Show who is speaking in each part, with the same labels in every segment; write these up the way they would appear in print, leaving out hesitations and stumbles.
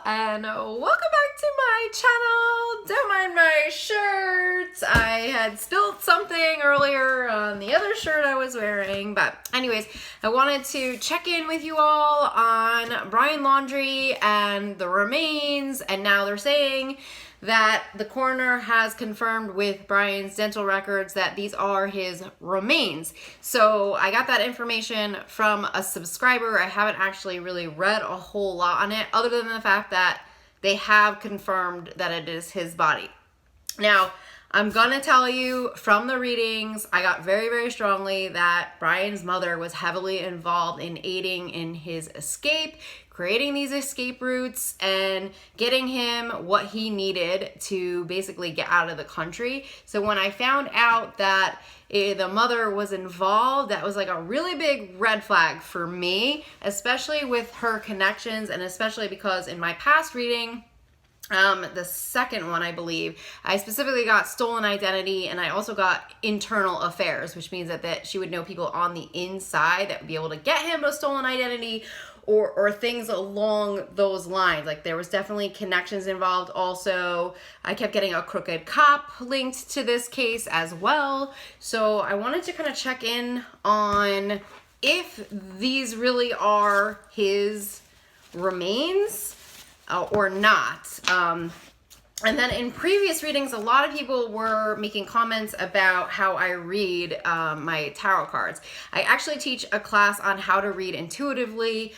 Speaker 1: and welcome back to my channel. Don't mind my shirt. I had spilled something earlier on the other shirt I was wearing, but anyways, I wanted to check in with you all on Brian Laundrie and the remains, and now they're saying that the coroner has confirmed with Brian's dental records that these are his remains. So I got that information from a subscriber. I haven't actually really read a whole lot on it other than the fact that they have confirmed that it is his body. Now, I'm gonna tell you from the readings, I got very, very strongly that Brian's mother was heavily involved in aiding in his escape, creating these escape routes, and getting him what he needed to basically get out of the country. So when I found out that the mother was involved, that was like a really big red flag for me, especially with her connections, and especially because in my past reading, the second one, I believe, I specifically got stolen identity, and I also got internal affairs, which means that she would know people on the inside that would be able to get him a stolen identity or things along those lines. Like, there was definitely connections involved. Also, I kept getting a crooked cop linked to this case as well. So I wanted to kind of check in on if these really are his remains or not. And then in previous readings, a lot of people were making comments about how I read my tarot cards. I actually teach a class on how to read intuitively.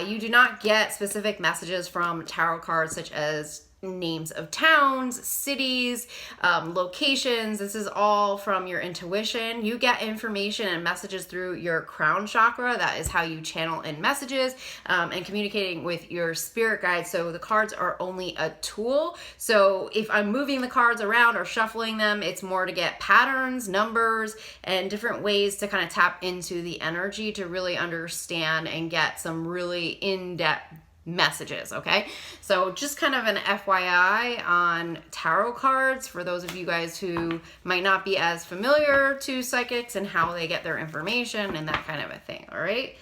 Speaker 1: You do not get specific messages from tarot cards such as names of towns, cities, locations. This is all from your intuition. You get information and messages through your crown chakra. That is how you channel in messages and communicating with your spirit guides. So the cards are only a tool. So if I'm moving the cards around or shuffling them, it's more to get patterns, numbers, and different ways to kind of tap into the energy to really understand and get some really in-depth messages. Okay, so just kind of an FYI on tarot cards for those of you guys who might not be as familiar to psychics and how they get their information and that kind of a thing. All right,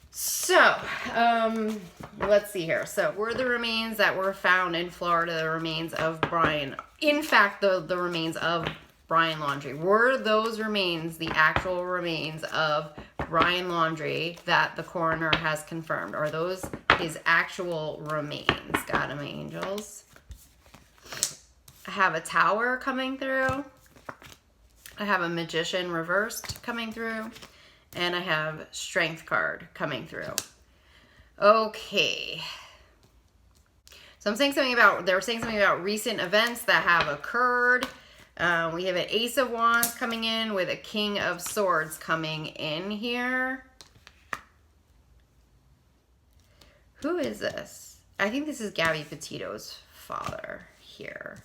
Speaker 1: so let's see here. So were the remains that were found in Florida the remains of Brian? In fact, the remains of Brian Laundrie, were those remains the actual remains of Brian Laundrie that the coroner has confirmed? Are those his actual remains? God, my angels. I have a tower coming through. I have a magician reversed coming through. And I have strength card coming through. Okay. So I'm saying something about, they're saying something about recent events that have occurred. We have an Ace of Wands coming in with a King of Swords coming in here. Who is this? I think this is Gabby Petito's father here.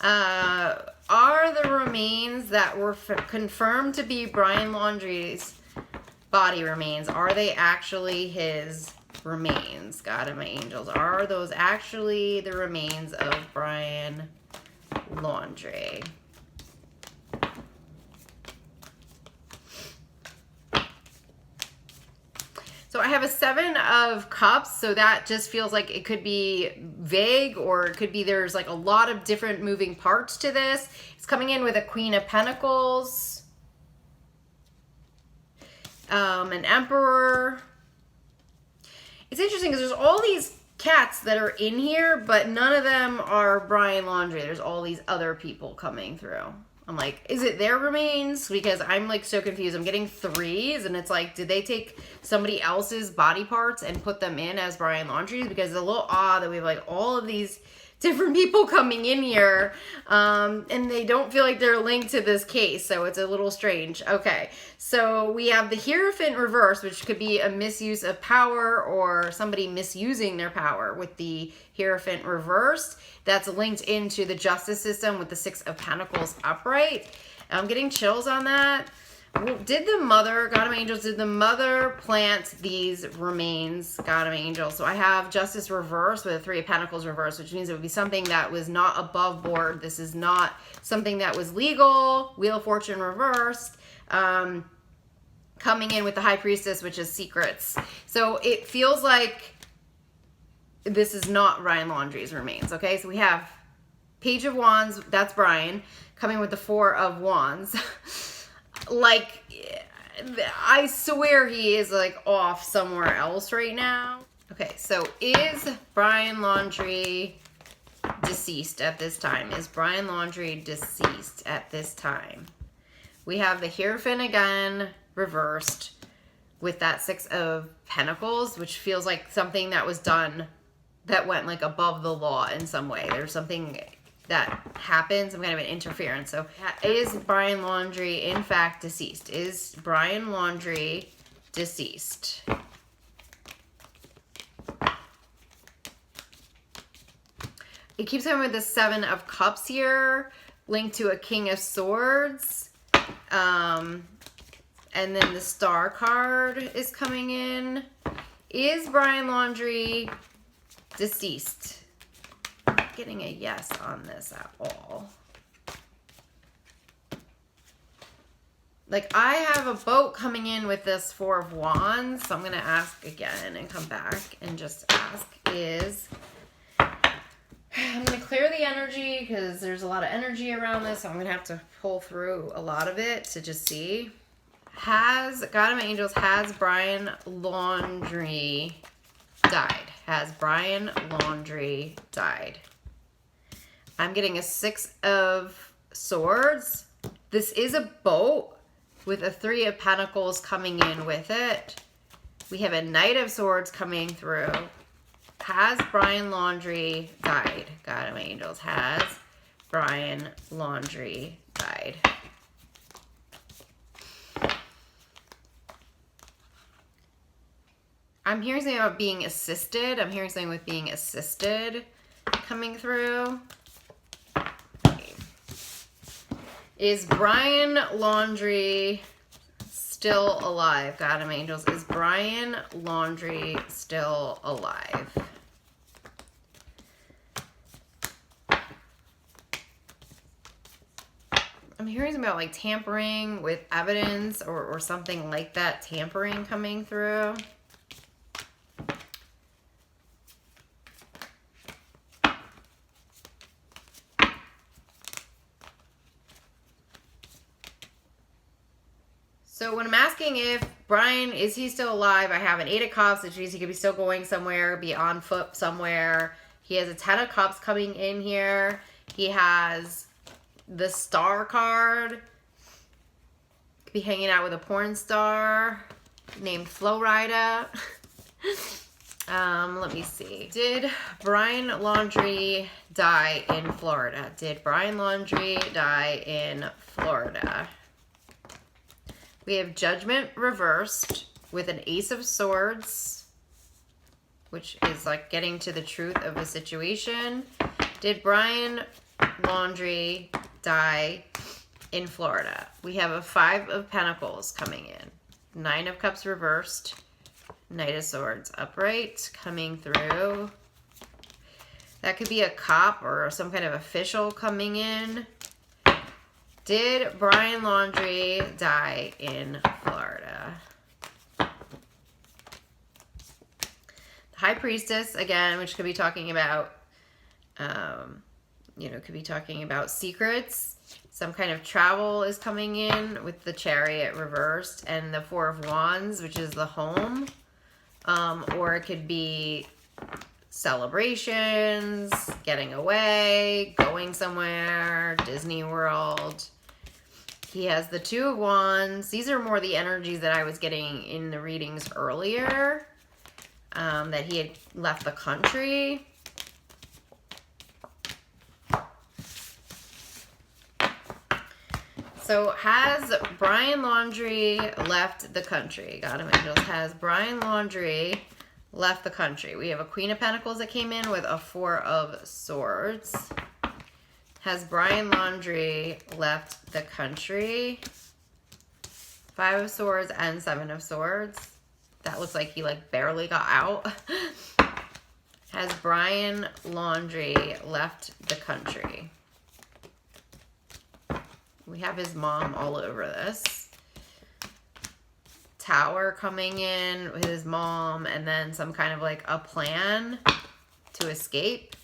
Speaker 1: Are the remains that were confirmed to be Brian Laundrie's body remains, are they actually his remains? God and my angels, are those actually the remains of Brian Laundrie? So I have a 7 of Cups, so that just feels like it could be vague, or it could be there's like a lot of different moving parts to this. It's coming in with a Queen of Pentacles, an Emperor. It's interesting because there's all these cats that are in here, but none of them are Brian Laundrie. There's all these other people coming through. I'm like, is it their remains? Because I'm like so confused. I'm getting 3s, and it's like, did they take somebody else's body parts and put them in as Brian Laundrie? Because it's a little odd that we have like all of these different people coming in here, and they don't feel like they're linked to this case, so it's a little strange. Okay, so we have the Hierophant reverse, which could be a misuse of power or somebody misusing their power with the Hierophant reversed. That's linked into the justice system with the 6 of Pentacles upright. I'm getting chills on that. Did the mother, God of Angels, did the mother plant these remains, God of Angels? So I have Justice reverse with a 3 of Pentacles reverse, which means it would be something that was not above board. This is not something that was legal. Wheel of Fortune reversed. Coming in with the High Priestess, which is secrets. So it feels like this is not Brian Laundrie's remains, okay? So we have Page of Wands, that's Brian, coming with the Four of Wands. Like, I swear he is, like, off somewhere else right now. Okay, so is Brian Laundrie deceased at this time? Is Brian Laundrie deceased at this time? We have the Hierophant again, reversed, with that Six of Pentacles, which feels like something that was done that went, like, above the law in some way. There's something that happens, some kind of an interference. So is Brian Laundrie in fact deceased? Is Brian Laundrie deceased? It keeps going with the Seven of Cups here, linked to a King of Swords. And then the Star card is coming in. Is Brian Laundrie deceased? I'm not getting a yes on this at all. Like, I have a boat coming in with this Four of Wands, so I'm going to ask again and come back and just ask is... I'm going to clear the energy because there's a lot of energy around this, so I'm going to have to pull through a lot of it to just see. God of my angels, has Brian Laundrie died? Has Brian Laundrie died? I'm getting a Six of Swords. This is a boat with a Three of Pentacles coming in with it. We have a Knight of Swords coming through. Has Brian Laundrie died? God of my angels, has Brian Laundrie died? I'm hearing something about being assisted. I'm hearing something with being assisted coming through. Okay. Is Brian Laundrie still alive? God of my angels, is Brian Laundrie still alive? I'm hearing about like tampering with evidence or something like that, tampering coming through. So when I'm asking if Brian, is he still alive? I have an Eight of Cups, which means he could be still going somewhere, be on foot somewhere. He has a Ten of Cups coming in here. He has the Star card. Could be hanging out with a porn star named Flo Rida. Let me see. Did Brian Laundrie die in Florida? Did Brian Laundrie die in Florida? We have Judgment reversed with an Ace of Swords, which is like getting to the truth of a situation. Did Brian Laundrie die in Florida? We have a Five of Pentacles coming in. Nine of Cups reversed. Knight of Swords upright coming through. That could be a cop or some kind of official coming in. Did Brian Laundrie die in Florida? The High Priestess, again, which could be talking about, could be talking about secrets. Some kind of travel is coming in with the Chariot reversed and the Four of Wands, which is the home. Or it could be celebrations, getting away, going somewhere, Disney World. He has the Two of Wands. These are more the energies that I was getting in the readings earlier, that he had left the country. So has Brian Laundrie left the country? God of Angels, has Brian Laundrie left the country? We have a Queen of Pentacles that came in with a Four of Swords. Has Brian Laundrie left the country? Five of Swords and Seven of Swords. That looks like he like barely got out. Has Brian Laundrie left the country? We have his mom all over this. Tower coming in with his mom, and then some kind of like a plan to escape.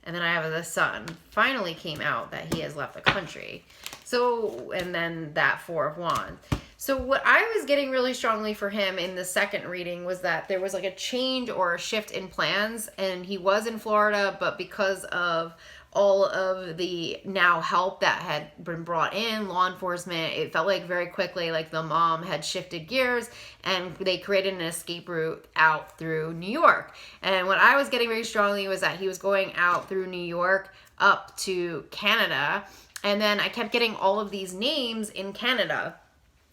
Speaker 1: And then I have the Sun. Finally came out that he has left the country. So, and then that Four of Wands. So what I was getting really strongly for him in the second reading was that there was like a change or a shift in plans, and he was in Florida, but because of all of the now help that had been brought in, law enforcement, it felt like very quickly like the mom had shifted gears and they created an escape route out through New York. And what I was getting very strongly was that he was going out through New York up to Canada. And then I kept getting all of these names in Canada.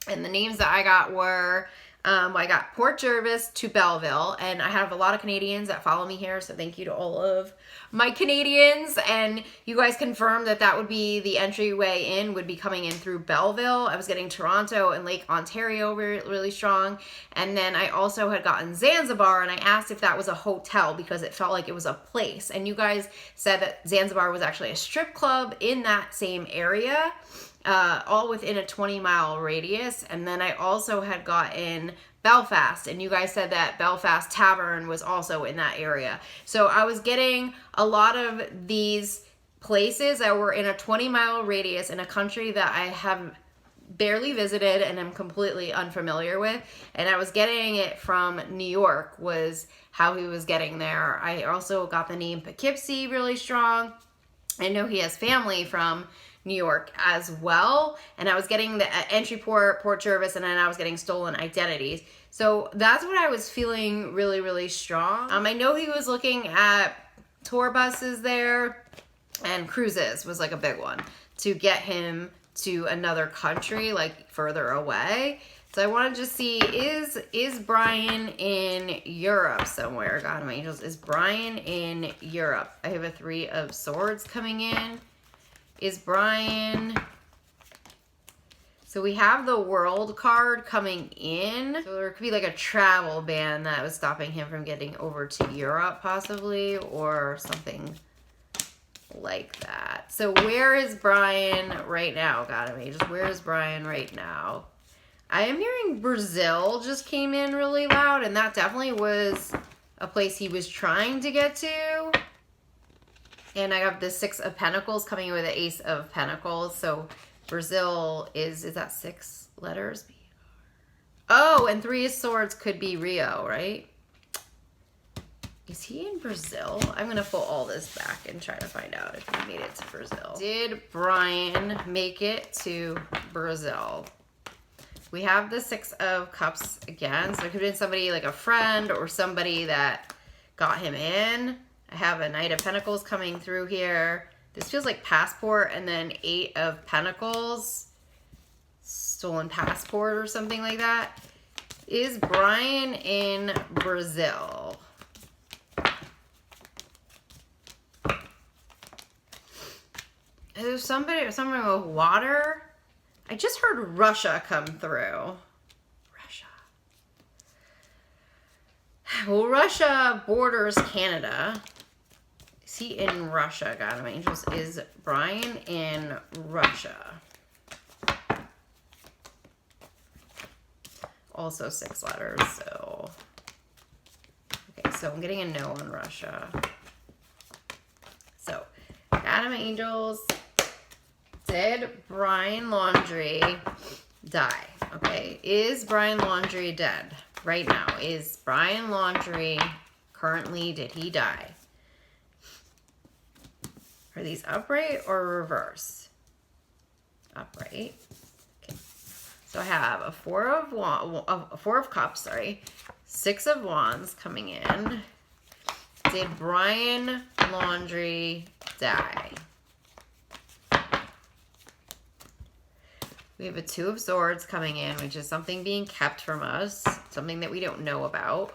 Speaker 1: And the names that I got were, I got Port Jervis to Belleville, and I have a lot of Canadians that follow me here, so thank you to all of my Canadians. And you guys confirmed that that would be the entryway in, would be coming in through Belleville. I was getting Toronto and Lake Ontario really strong. And then I also had gotten Zanzibar, and I asked if that was a hotel because it felt like it was a place. And you guys said that Zanzibar was actually a strip club in that same area. All within a 20-mile radius. And then I also had gotten Belfast, and you guys said that Belfast Tavern was also in that area. So I was getting a lot of these places that were in a 20-mile radius in a country that I have barely visited and am completely unfamiliar with. And I was getting it from New York was how he was getting there. I also got the name Poughkeepsie really strong. I know he has family from New York as well, and I was getting the entry Port Jervis, and then I was getting stolen identities. So that's what I was feeling really strong. I know he was looking at tour buses there, and cruises was like a big one to get him to another country, like further away. So I wanted to see, is Brian in Europe somewhere? God, my angels, is Brian in Europe? I have a Three of Swords coming in. Is Brian... So we have the World card coming in. So there could be like a travel ban that was stopping him from getting over to Europe possibly, or something like that. So where is Brian right now? God, just where is Brian right now? I am hearing Brazil just came in really loud, and that definitely was a place he was trying to get to. And I have the Six of Pentacles coming in with the Ace of Pentacles. So Brazil is that 6 letters? Oh, and Three of Swords could be Rio, right? Is he in Brazil? I'm going to pull all this back and try to find out if he made it to Brazil. Did Brian make it to Brazil? We have the Six of Cups again. So it could have been somebody like a friend or somebody that got him in. I have a Knight of Pentacles coming through here. This feels like passport, and then 8 of Pentacles. Stolen passport or something like that. Is Brian in Brazil? Is there somebody or something with water? I just heard Russia come through. Russia. Well, Russia borders Canada. Is he in Russia? God, my angels. Is Brian in Russia? Also 6 letters, so. Okay, so I'm getting a no on Russia. So, God, my angels. Did Brian Laundrie die? Okay, is Brian Laundrie dead right now? Is Brian Laundrie currently, did he die? Are these upright or reverse? Upright. Okay. So I have a Four of Cups, sorry. 6 of Wands coming in. Did Brian Laundrie die? We have a Two of Swords coming in, which is something being kept from us, something that we don't know about.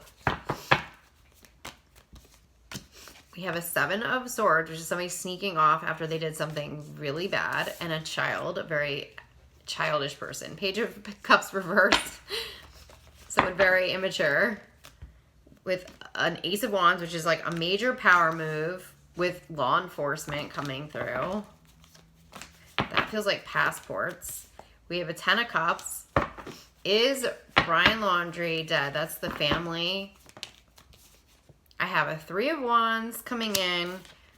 Speaker 1: We have a Seven of Swords, which is somebody sneaking off after they did something really bad, and a child, a very childish person. Page of Cups reversed. Someone very immature. With an Ace of Wands, which is like a major power move with law enforcement coming through. That feels like passports. We have a Ten of Cups. Is Brian Laundrie dead? That's the family I have a Three of Wands coming in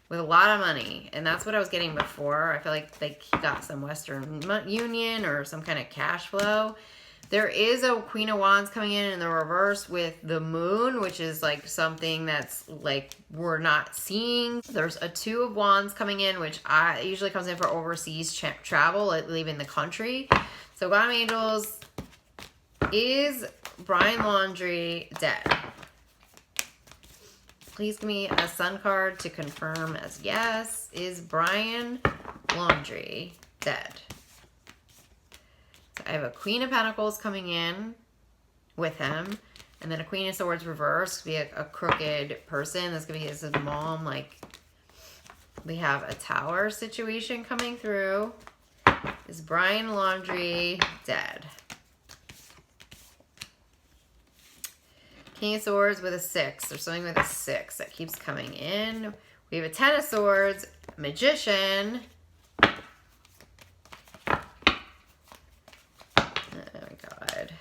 Speaker 1: with a lot of money, and that's what I was getting before. I feel like he got some Western Union or some kind of cash flow. There is a Queen of Wands coming in the reverse with the Moon, which is like something that's like we're not seeing. There's a Two of Wands coming in, which usually comes in for overseas travel, like leaving the country. So God of Angels, is Brian Laundrie dead? Please give me a Sun card to confirm as yes. Is Brian Laundrie dead? So I have a Queen of Pentacles coming in with him. And then a Queen of Swords reversed. Be a crooked person. That's going to be his mom. Like, we have a Tower situation coming through. Is Brian Laundrie dead? King of Swords with a 6. There's something with a 6 that keeps coming in. We have a Ten of Swords, Magician. Oh my God.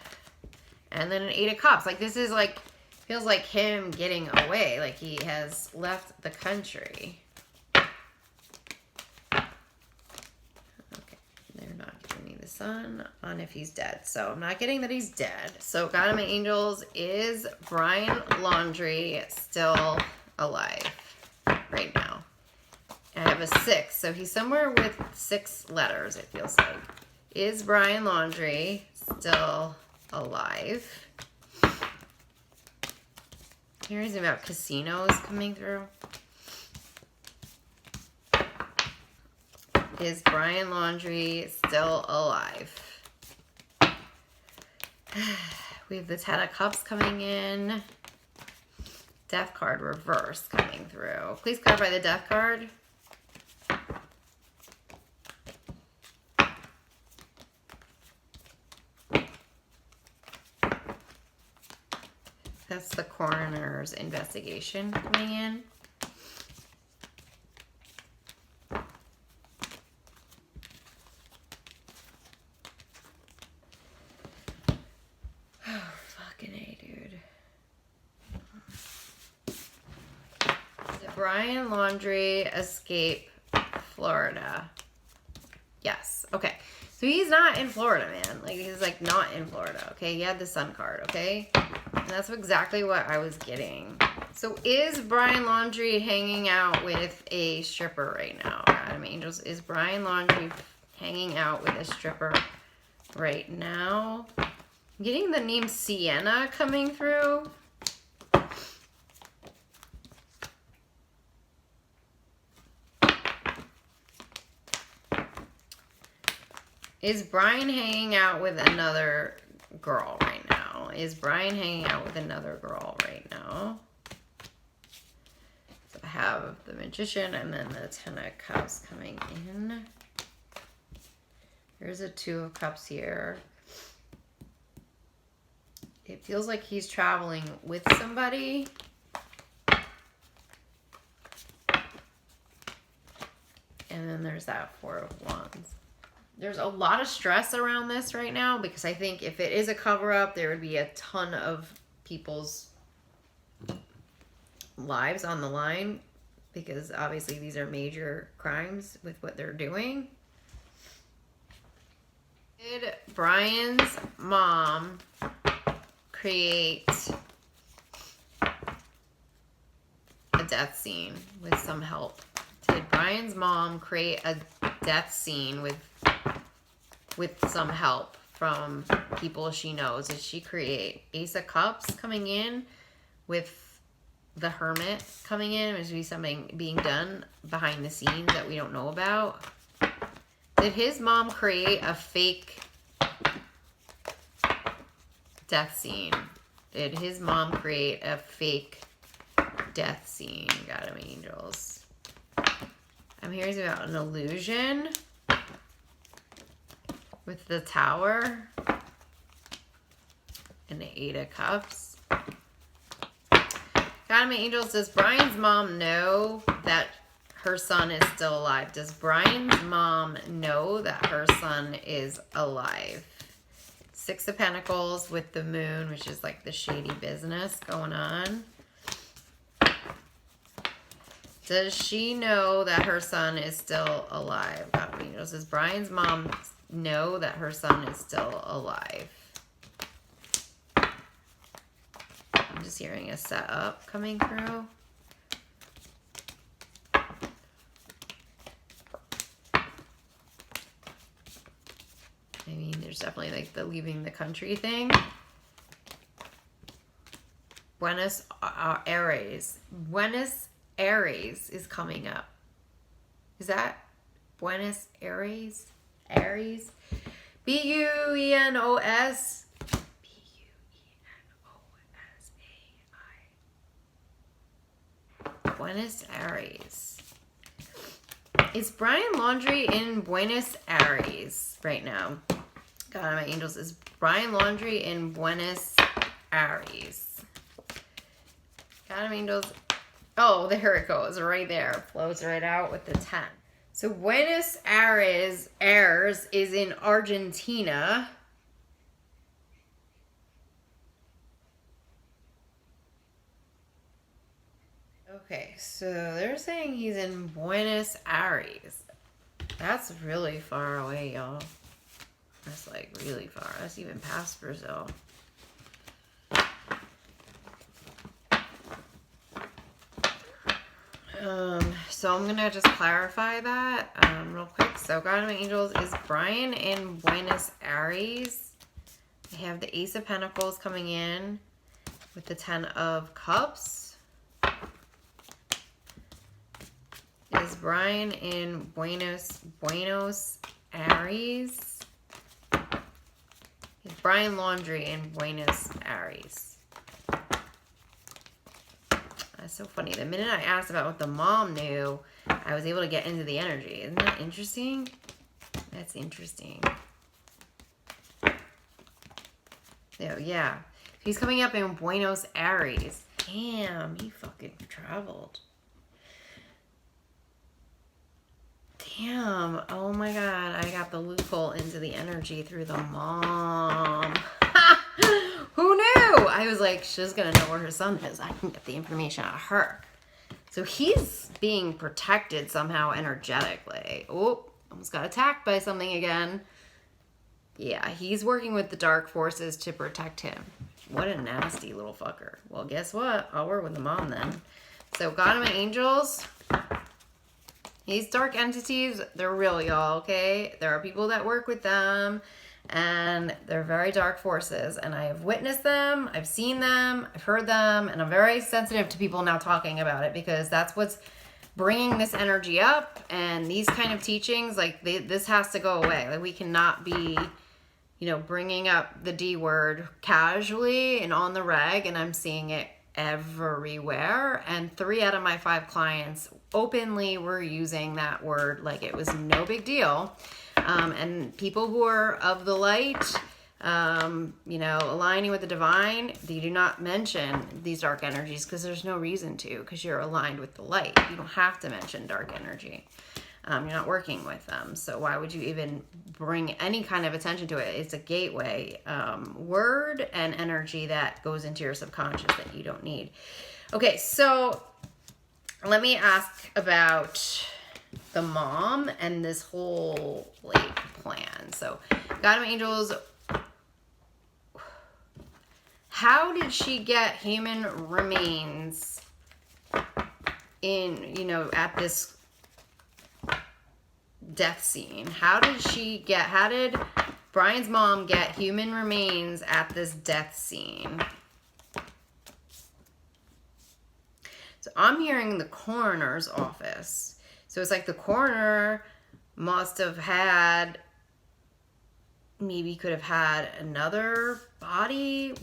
Speaker 1: And then an Eight of Cups. Like, this is like, feels like him getting away. Like he has left the country. Sun on if he's dead. So I'm not getting that he's dead. So God of my Angels, is Brian Laundrie still alive right now? I have a 6. So he's somewhere with 6 letters, it feels like. Is Brian Laundrie still alive? Here's about casinos coming through. Is Brian Laundrie still alive? We have the Ten of Cups coming in. Death card reverse coming through. Please clarify the Death card. That's the coroner's investigation coming in. Brian Laundrie escape Florida? Yes. Okay. So he's not in Florida, man. Like, he's like not in Florida. Okay. He had the Sun card. Okay. And that's exactly what I was getting. So is Brian Laundrie hanging out with a stripper right now? God of Angels, is Brian Laundrie hanging out with a stripper right now? I'm getting the name Sienna coming through. Is Brian hanging out with another girl right now? Is Brian hanging out with another girl right now? So I have the Magician and then the Ten of Cups coming in. There's a Two of Cups here. It feels like he's traveling with somebody. And then there's that Four of Wands. There's a lot of stress around this right now because I think if it is a cover-up, there would be a ton of people's lives on the line because obviously these are major crimes with what they're doing. Did Brian's mom create a death scene with some help? Did Brian's mom create a death scene with some help from people she knows? Did she create Ace of Cups coming in with the Hermit coming in? Is there something being done behind the scenes that we don't know about? Did his mom create a fake death scene? Did his mom create a fake death scene? God of Angels. I'm hearing about an illusion with the Tower and the Eight of Cups. God of my Angels, does Brian's mom know that her son is still alive? Does Brian's mom know that her son is alive? Six of Pentacles with the Moon, which is like the shady business going on. Does she know that her son is still alive? God, angels. Does Brian's mom know that her son is still alive? I'm just hearing a setup coming through. I mean, there's definitely like the leaving the country thing. Buenos Aires. Buenos Aires is coming up. Is that Buenos Aires? Aries? B-U-E-N-O-S? B-U-E-N-O-S-A-I. Buenos Aires. Is Brian Laundrie in Buenos Aires right now? God, my angels. Is Brian Laundrie in Buenos Aires? God, my angels. Oh, there it goes. Right there. Flows right out with the 10. So Buenos Aires is in Argentina. Okay, so they're saying he's in Buenos Aires. That's really far away, y'all. That's like really far. That's even past Brazil. So I'm gonna just clarify that real quick. So God of my angels, is Brian in Buenos Aires? I have the Ace of Pentacles coming in with the 10 of Cups. Is Brian in Buenos Aires? Is Brian Laundrie in Buenos Aires? That's so funny. The minute I asked about what the mom knew, I was able to get into the energy. Isn't that interesting? That's interesting. So, yeah. He's coming up in Buenos Aires. Damn, he fucking traveled. Damn. Oh my God. I got the loophole into the energy through the mom. Who knew? I was like, she's going to know where her son is. I can get the information out of her. So he's being protected somehow energetically. Oh, almost got attacked by something again. Yeah, he's working with the dark forces to protect him. What a nasty little fucker. Well, guess what? I'll work with the mom then. So God of my angels, these dark entities, they're real, y'all, okay? There are people that work with them, and they're very dark forces, and I have witnessed them, I've seen them, I've heard them, and I'm very sensitive to people now talking about it, because that's what's bringing this energy up. And these kind of teachings, like this has to go away. Like we cannot be, you know, bringing up the D word casually and on the reg, and I'm seeing it everywhere. And 3 out of my 5 clients openly were using that word like it was no big deal. And people who are of the light, you know, aligning with the divine, they do not mention these dark energies because there's no reason to, because you're aligned with the light. You don't have to mention dark energy. You're not working with them. So why would you even bring any kind of attention to it? It's a gateway word and energy that goes into your subconscious that you don't need. Okay, so let me ask about the mom and this whole like plan. So God of my angels, how did she get human remains in, you know, at this death scene? How did Brian's mom get human remains at this death scene? So I'm hearing the coroner's office. So it's like the coroner must have had, maybe could have had another body.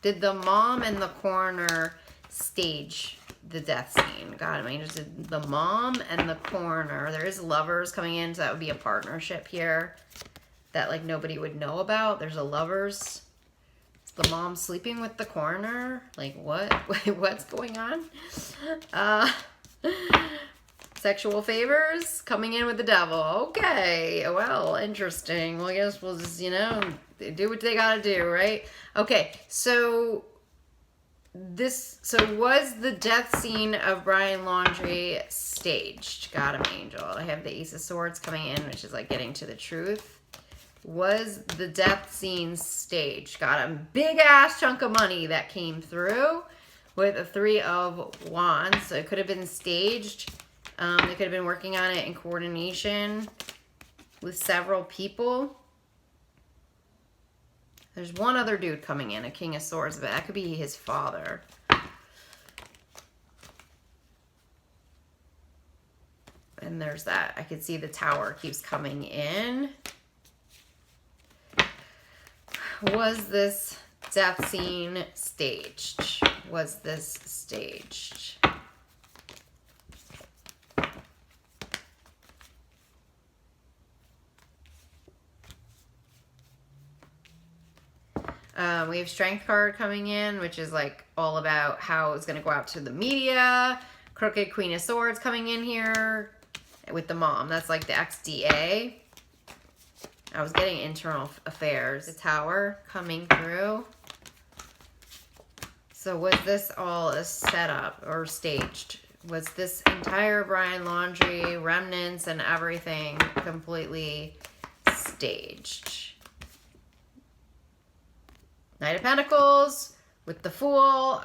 Speaker 1: Did the mom and the coroner stage the death scene? God, I mean, did the mom and the coroner, there is lovers coming in, so that would be a partnership here that like nobody would know about. There's a lovers. Is the mom sleeping with the coroner? Like what? What's going on? Sexual favors coming in with the devil. Okay, well, interesting. Well, I guess we'll just, you know, do what they gotta do, right? Okay, so was the death scene of Brian Laundrie staged? Got him, Angel. I have the Ace of Swords coming in, which is like getting to the truth. Was the death scene staged? Got a big ass chunk of money that came through with a 3 of Wands. So it could have been staged. They could have been working on it in coordination with several people. There's one other dude coming in, a King of Swords, but that could be his father. And there's that. I could see the Tower keeps coming in. Was this death scene staged? Was this staged? We have Strength card coming in, which is like all about how it's going to go out to the media. Crooked Queen of Swords coming in here with the mom. That's like the XDA. I was getting internal affairs. The Tower coming through. So was this all a setup or staged? Was this entire Brian Laundrie, remnants and everything completely staged? Knight of Pentacles with the Fool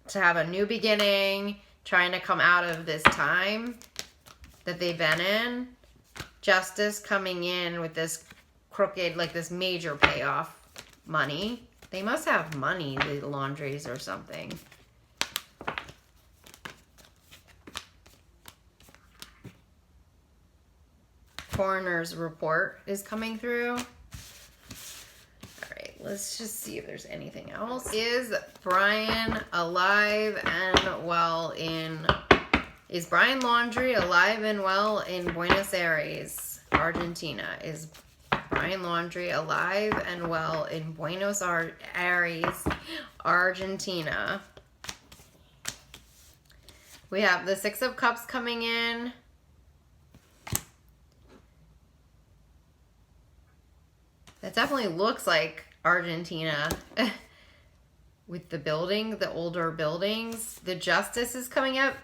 Speaker 1: to have a new beginning, trying to come out of this time that they've been in. Justice coming in with this crooked, like this major payoff money. They must have money, the Laundries or something. Coroner's report is coming through. Let's just see if there's anything else. Is Brian alive and well in... Is Brian Laundrie alive and well in Buenos Aires, Argentina? Is Brian Laundrie alive and well in Buenos Aires, Argentina? We have the Six of Cups coming in. That definitely looks like Argentina with the building, the older buildings. The Justice is coming up.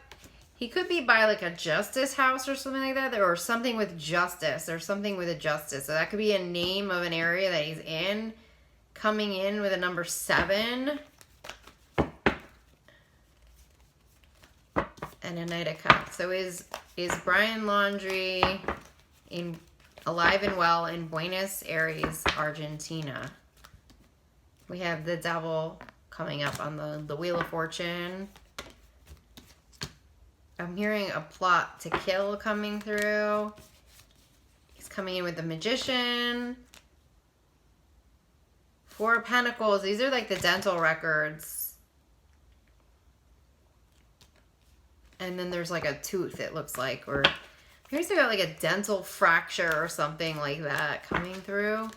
Speaker 1: He could be by like a justice house or something like that, or something with justice, or something with a justice. So that could be a name of an area that he's in. Coming in with a number 7. And a Knight of Cups. So is Brian Laundrie alive and well in Buenos Aires, Argentina? We have the Devil coming up on the Wheel of Fortune. I'm hearing a plot to kill coming through. He's coming in with the Magician. 4 of Pentacles. These are like the dental records. And then there's like a tooth, it looks like. Or here's about like a dental fracture or something like that coming through.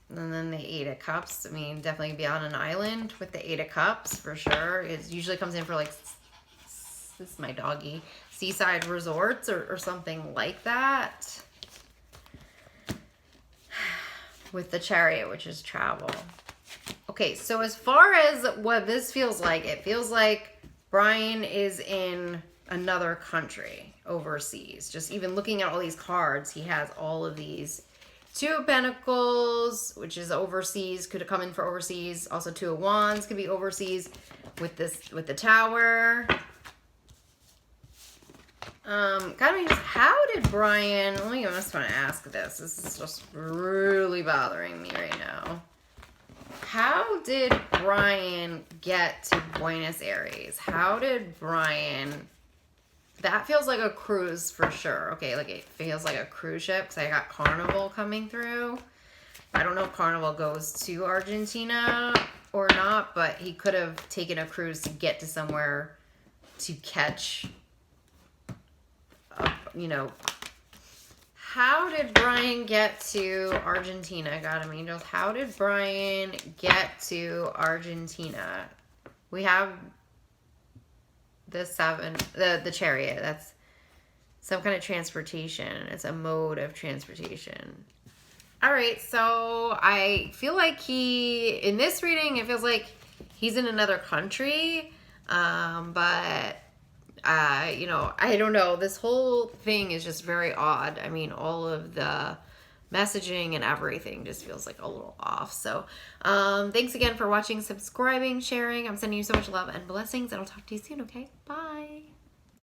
Speaker 1: And then the 8 of Cups. I mean, definitely be on an island with the 8 of Cups for sure. It usually comes in for like, this is my doggy, seaside resorts or something like that. With the Chariot, which is travel. Okay, so as far as what this feels like, it feels like Brian is in another country overseas. Just even looking at all these cards, he has all of these. 2 of Pentacles, which is overseas, could have come in for overseas. Also 2 of Wands could be overseas with the Tower. How did Brian, I just want to ask this. This is just really bothering me right now. How did Brian get to Buenos Aires? How did Brian... That feels like a cruise for sure. Okay, like it feels like a cruise ship because I got Carnival coming through. I don't know if Carnival goes to Argentina or not, but he could have taken a cruise to get to somewhere to catch, you know. How did Brian get to Argentina? God, I'm angels. How did Brian get to Argentina? We have the 7, the Chariot. That's some kind of transportation. It's a mode of transportation. All right, so I feel like in this reading, it feels like he's in another country, but you know, I don't know. This whole thing is just very odd. I mean, all of the messaging and everything just feels like a little off. So thanks again for watching, subscribing, sharing. I'm sending you so much love and blessings, and I'll talk to you soon, okay? Bye.